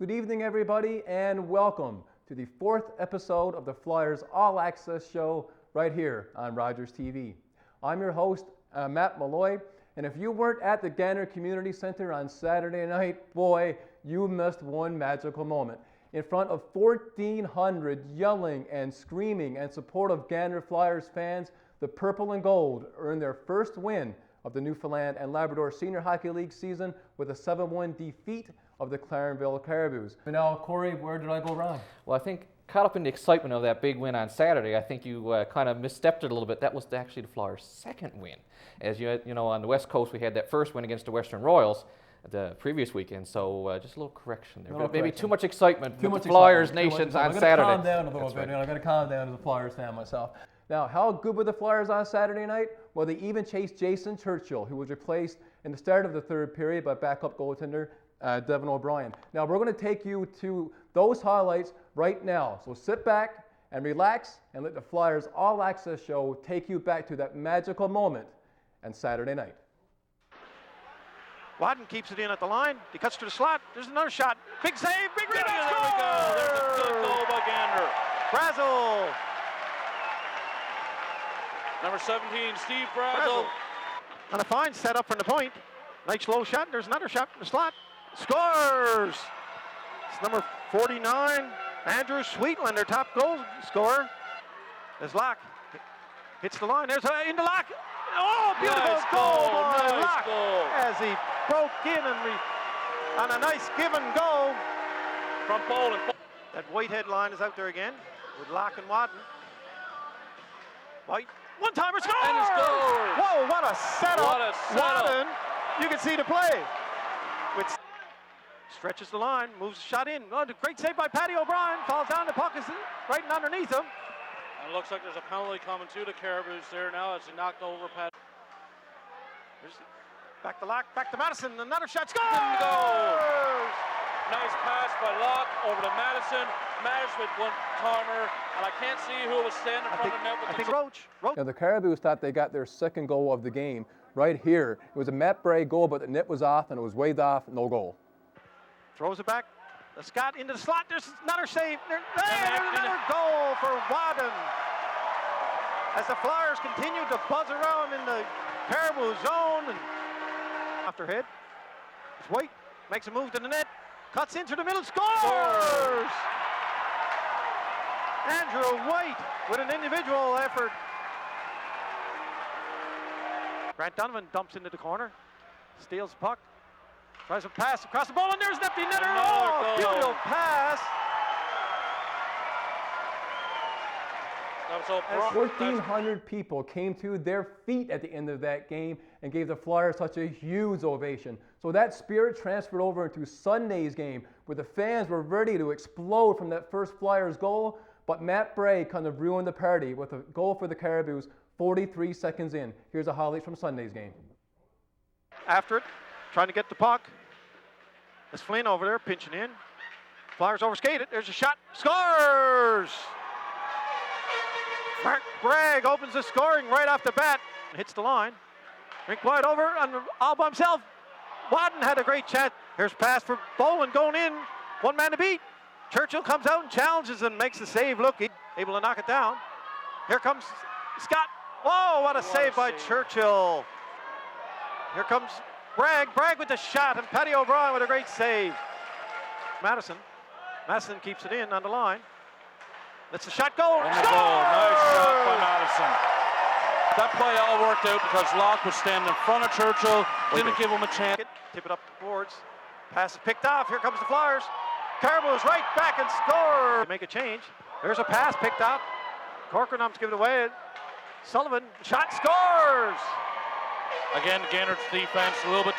Good evening, everybody, and welcome to the 4th episode of the Flyers All Access Show right here on Rogers TV. I'm your host, Matt Malloy, and if you weren't at the Gander Community Center on Saturday night, boy, you missed one magical moment. In front of 1,400 yelling and screaming and supportive Gander Flyers fans, the Purple and Gold earned their first win of the Newfoundland and Labrador Senior Hockey League season with a 7-1 defeat of the Clarenville Caribous. And now, Corey, where did I go wrong? Well, I think caught up in the excitement of that big win on Saturday, I think you kind of misstepped it a little bit. That was actually the Flyers' second win. As you know, on the West Coast, we had that first win against the Western Royals the previous weekend, so just a little correction there. Maybe too much excitement with the Flyers Nations on Saturday. I'm going to calm down a little bit. I'm going to calm down as a Flyers fan myself. Now, how good were the Flyers on Saturday night? Well, they even chased Jason Churchill, who was replaced in the start of the third period by backup goaltender Devin O'Brien. Now, we're going to take you to those highlights right now. So sit back and relax and let the Flyers All Access Show take you back to that magical moment on Saturday night. Wadden keeps it in at the line. He cuts to the slot. There's another shot. Big save. Big rebound. There we go. There's a good goal by Gander. Brazel. Number 17, Steve Brazel. And a fine setup from the point. Nice low shot. There's another shot from the slot. Scores. It's number 49, Andrew Sweetland, their top goal scorer. As Locke hits the line. There's in the Locke. Oh, beautiful nice goal by nice Locke. Goal. As he broke in and a nice give and go From Poland. That Whitehead line is out there again with Locke and Wadden. White, one-timer score! And he scored. Whoa, what a setup. What a setup. Wadden, you can see the play. Stretches the line, moves the shot in. Oh, great save by Paddy O'Brien. Falls down, the puck is right underneath him. And it looks like there's a penalty coming to the Caribous there now as he knocked over Paddy. Back to Locke, back to Madison. Another shot, scores! Nice pass by Locke over to Madison. Madison with one-timer, and I can't see who was standing in front of the net with I think Roach. Now, the Caribous thought they got their second goal of the game right here. It was a Matt Bray goal, but the net was off, and it was waved off, no goal. Throws it back. Scott into the slot. There's another save. There's another goal for Wadden. As the Flyers continue to buzz around in the Caribou zone. And after head. It's White. Makes a move to the net. Cuts into the middle. Scores! Andrew White with an individual effort. Grant Donovan dumps into the corner. Steals the puck. Tries a pass across the ball, and there's an empty netter. Oh, beautiful pass. 1,400 people came to their feet at the end of that game and gave the Flyers such a huge ovation. So that spirit transferred over into Sunday's game, where the fans were ready to explode from that first Flyers goal, but Matt Bray kind of ruined the party with a goal for the Caribous 43 seconds in. Here's a highlight from Sunday's game. After it, trying to get the puck. There's Flynn over there pinching in. Flyers overskated. There's a shot. Scores! Mark Bragg opens the scoring right off the bat. Hits the line. Rink wide over and all by himself. Wadden had a great chat. Here's pass for Boland going in. One man to beat. Churchill comes out and challenges and makes the save. Look, he's able to knock it down. Here comes Scott. Oh, what a save by Churchill. Here comes Bragg with the shot, and Paddy O'Brien with a great save. Madison keeps it in on the line. That's the shot goal. On the goal. Nice shot by Madison. That play all worked out because Locke was standing in front of Churchill, didn't give him a chance. Tip it up the boards. Pass picked off. Here comes the Flyers. Caribous right back and score. Make a change. There's a pass picked up. Corcoran to give it away. Sullivan, shot, scores! Again, Gainer's defense a little bit.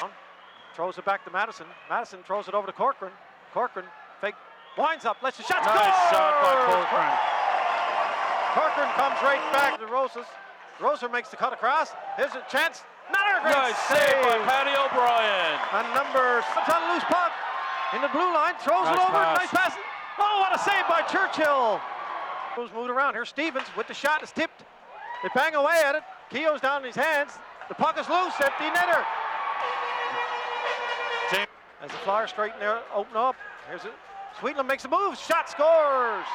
Throws it back to Madison. Madison throws it over to Corcoran. Corcoran fake, winds up, lets the shot. Nice shot by Corcoran. Corcoran comes right back to Rosas. Roser makes the cut across. Here's a chance. Another great nice save by Paddy O'Brien. And number on a loose puck in the blue line, throws it over. Nice pass. Oh, what a save by Churchill. Moved around here. Stevens with the shot is tipped. They bang away at it. Keogh's down in his hands. The puck is loose. Empty netter. As the Flyers straighten there, open up. Here's Sweetland makes a move. Shot scores.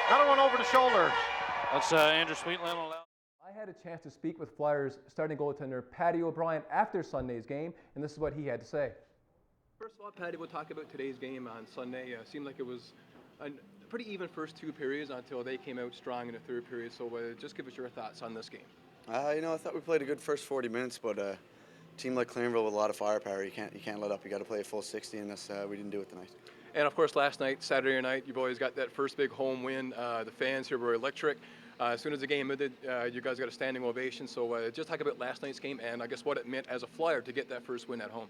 Another one over the shoulder. That's Andrew Sweetland. I had a chance to speak with Flyers starting goaltender Paddy O'Brien after Sunday's game, and this is what he had to say. First of all, Paddy, we'll talk about today's game on Sunday. Seemed like it was a pretty even first two periods until they came out strong in the third period. So just give us your thoughts on this game. I thought we played a good first 40 minutes, but a team like Clarenville with a lot of firepower, you can't let up. You got to play a full 60, and we didn't do it tonight. And of course, last night, Saturday night, you boys got that first big home win. The fans here were electric. As soon as the game ended, you guys got a standing ovation. So just talk about last night's game and I guess what it meant as a Flyer to get that first win at home.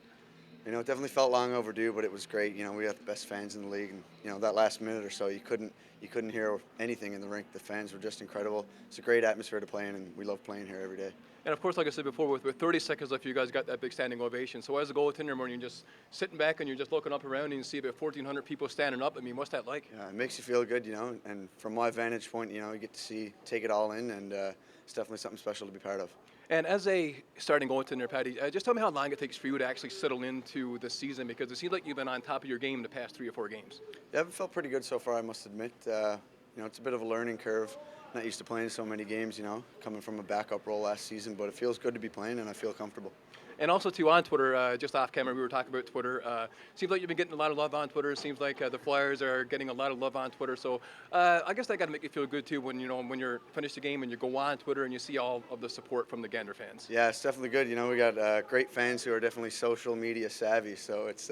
It definitely felt long overdue, but it was great. We got the best fans in the league, and that last minute or so, you couldn't hear anything in the rink. The fans were just incredible. It's a great atmosphere to play in, and we love playing here every day. And of course, like I said before, with 30 seconds left, you guys got that big standing ovation. So as a goaltender, when you're just sitting back and you're just looking up around and you see about 1,400 people standing up, I mean, what's that like? Yeah, it makes you feel good, and from my vantage point, you get to take it all in, and it's definitely something special to be part of. And as a starting goaltender, Paddy, just tell me how long it takes for you to actually settle into the season, because it seems like you've been on top of your game the past 3 or 4 games. Yeah, I've felt pretty good so far, I must admit. It's a bit of a learning curve. Not used to playing so many games, coming from a backup role last season, but it feels good to be playing, and I feel comfortable. And also, too, on Twitter, just off camera, we were talking about Twitter. Seems like you've been getting a lot of love on Twitter. It seems like the Flyers are getting a lot of love on Twitter. So I guess that got to make you feel good, too, when you're finished the game and you go on Twitter and you see all of the support from the Gander fans. Yeah, it's definitely good. We got great fans who are definitely social media savvy, so it's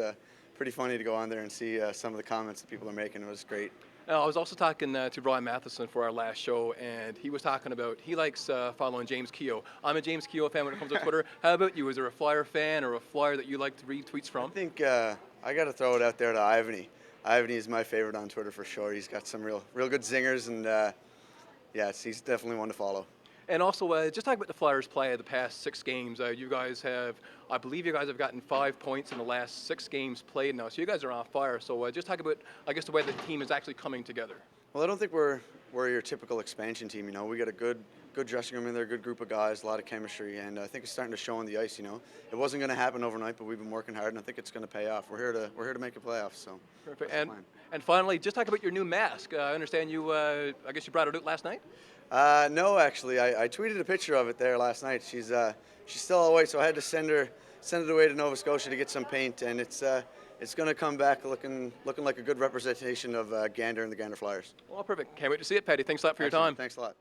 pretty funny to go on there and see some of the comments that people are making. It was great. I was also talking to Brian Matheson for our last show, and he was talking about he likes following James Keogh. I'm a James Keogh fan when it comes to Twitter. How about you? Is there a Flyer fan or a Flyer that you like to read tweets from? I think I got to throw it out there to Ivany. Ivany is my favorite on Twitter for sure. He's got some real good zingers, and he's definitely one to follow. And also, just talk about the Flyers' play of the past 6 games. I believe you guys have gotten 5 points in the last 6 games played now. So you guys are on fire. So just talk about, I guess, the way the team is actually coming together. Well, I don't think we're your typical expansion team. We got a good dressing room in there, a good group of guys, a lot of chemistry, and I think it's starting to show on the ice. It wasn't going to happen overnight, but we've been working hard, and I think it's going to pay off. We're here to make a playoff. So perfect. And finally, just talk about your new mask. I understand you. I guess you brought it out last night. No, actually, I tweeted a picture of it there last night. She's still away, so I had to send it away to Nova Scotia to get some paint, and it's going to come back looking like a good representation of Gander and the Gander Flyers. Well, perfect. Can't wait to see it, Paddy. Thanks a lot for your time. Thanks a lot.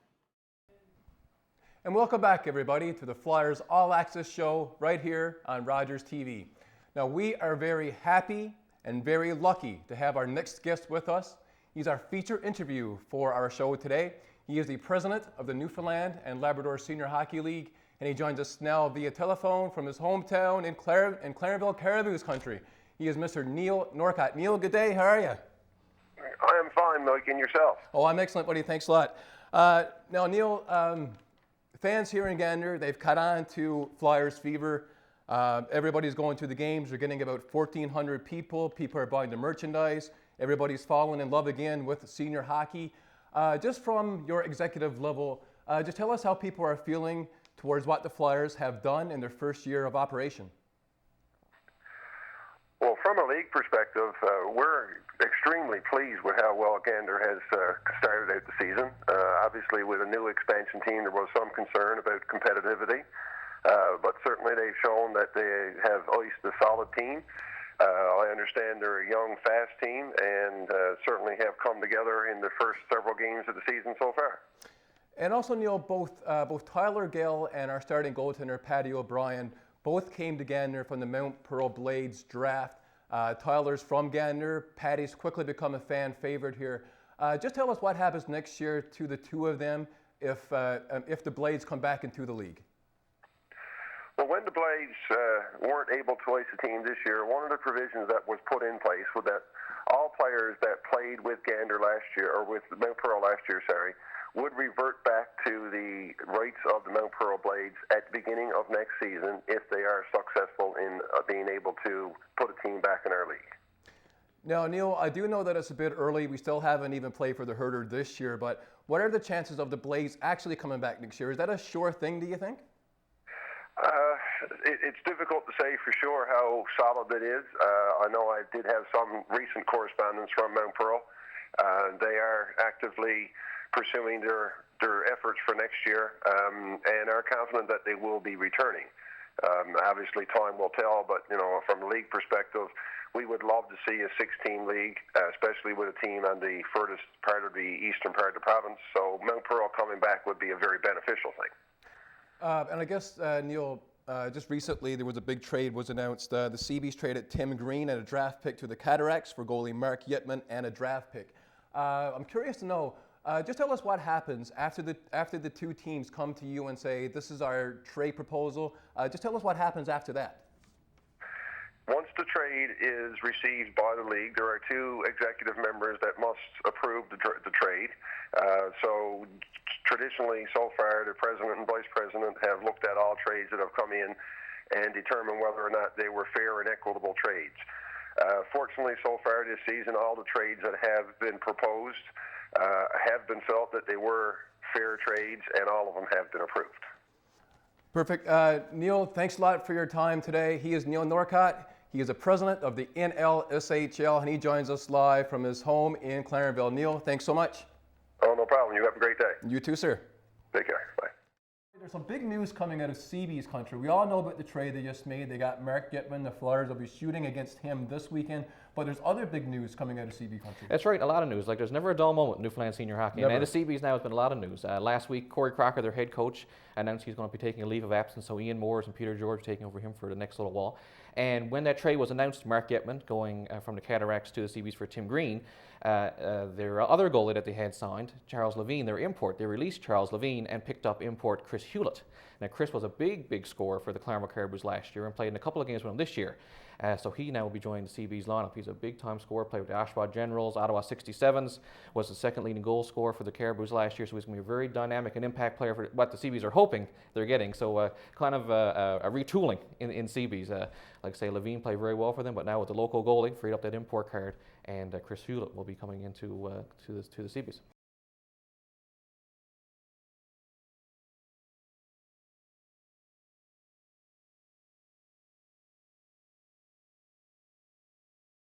And welcome back, everybody, to the Flyers All Access Show right here on Rogers TV. Now, we are very happy and very lucky to have our next guest with us. He's our feature interview for our show today. He is the president of the Newfoundland and Labrador Senior Hockey League, and he joins us now via telephone from his hometown in Clarenville, Caribous country. He is Mr. Neil Norcott. Neil, good day. How are you? I am fine, Mike, and yourself? Oh, I'm excellent, buddy. Thanks a lot. Now, Neil, fans here in Gander, they've caught on to Flyers fever. Everybody's going to the games. We're getting about 1,400 people. People are buying the merchandise. Everybody's falling in love again with senior hockey. Just from your executive level, just tell us how people are feeling towards what the Flyers have done in their first year of operation. Well, from a league perspective, we're extremely pleased with how well Gander has started out the season. Obviously, with a new expansion team, there was some concern about competitivity, but certainly they've shown that they have iced a solid team. I understand they're a young, fast team, and certainly have come together in the first several games of the season so far. And also, Neil, both Tyler Gill and our starting goaltender, Paddy O'Brien, both came to Gander from the Mount Pearl Blades draft. Tyler's from Gander. Paddy's quickly become a fan favorite here. Just tell us what happens next year to the two of them if the Blades come back into the league. Well, when the Blades weren't able to ice the team this year, one of the provisions that was put in place was that all players that played with Gander last year, or with Mount Pearl last year, would revert back to the rights of the Mount Pearl Blades at the beginning of next season if they are successful in being able to put a team back in our league. Now, Neil, I do know that it's a bit early. We still haven't even played for the Herder this year, but what are the chances of the Blades actually coming back next year? Is that a sure thing, do you think? It's difficult to say for sure how solid it is. I know I did have some recent correspondence from Mount Pearl. They are actively pursuing their efforts for next year and are confident that they will be returning. Obviously, time will tell, but from a league perspective, we would love to see a 6-team league, especially with a team on the furthest part of the eastern part of the province. So Mount Pearl coming back would be a very beneficial thing. And I guess, Neil, just recently there was a big trade was announced. The Seabees traded Tim Green and a draft pick to the Cataracts for goalie Mark Yetman and a draft pick. I'm curious to know, just tell us what happens after the two teams come to you and say, this is our trade proposal. Just tell us what happens after that. Once the trade is received by the league, there are two executive members that must approve the trade. So traditionally, so far, the president and vice president have looked at all trades that have come in and determined whether or not they were fair and equitable trades. Fortunately, so far this season, all the trades that have been proposed have been felt that they were fair trades, and all of them have been approved. Perfect. Neil, thanks a lot for your time today. He is Neil Norcott. He is the president of the NLSHL, and he joins us live from his home in Clarenville. Neil, thanks so much. Oh, no problem. You have a great day. You too, sir. Take care. Bye. There's some big news coming out of Seabees country. We all know about the trade they just made. They got Mark Gitman. The Flyers will be shooting against him this weekend. But there's other big news coming out of Seabee country. That's right, a lot of news. Like, there's never a dull moment in Newfoundland senior hockey. Never. And the Seabees now has been a lot of news. Last week, Corey Crocker, their head coach, announced he's going to be taking a leave of absence. So Ian Moores and Peter George taking over him for the next little while. And when that trade was announced, Mark Gitman going from the Cataracts to the Seabees for Tim Green, their other goalie that they had signed, Charles Levine, their import, they released Charles Levine and picked up import Chris Hewlett. Now, Chris was a big scorer for the Claremont Caribous last year and played in a couple of games with them this year. So he now will be joining the Seabees lineup. He's a big-time scorer, played with the Oshawa Generals, Ottawa 67s, was the second leading goal scorer for the Caribous last year, so he's going to be a very dynamic and impact player for what the Seabees are hoping they're getting. So kind of a retooling in Seabees. Like I say, Levine played very well for them, but now with the local goalie, freed up that import card, and Chris Hewlett will be coming into to the Seabees.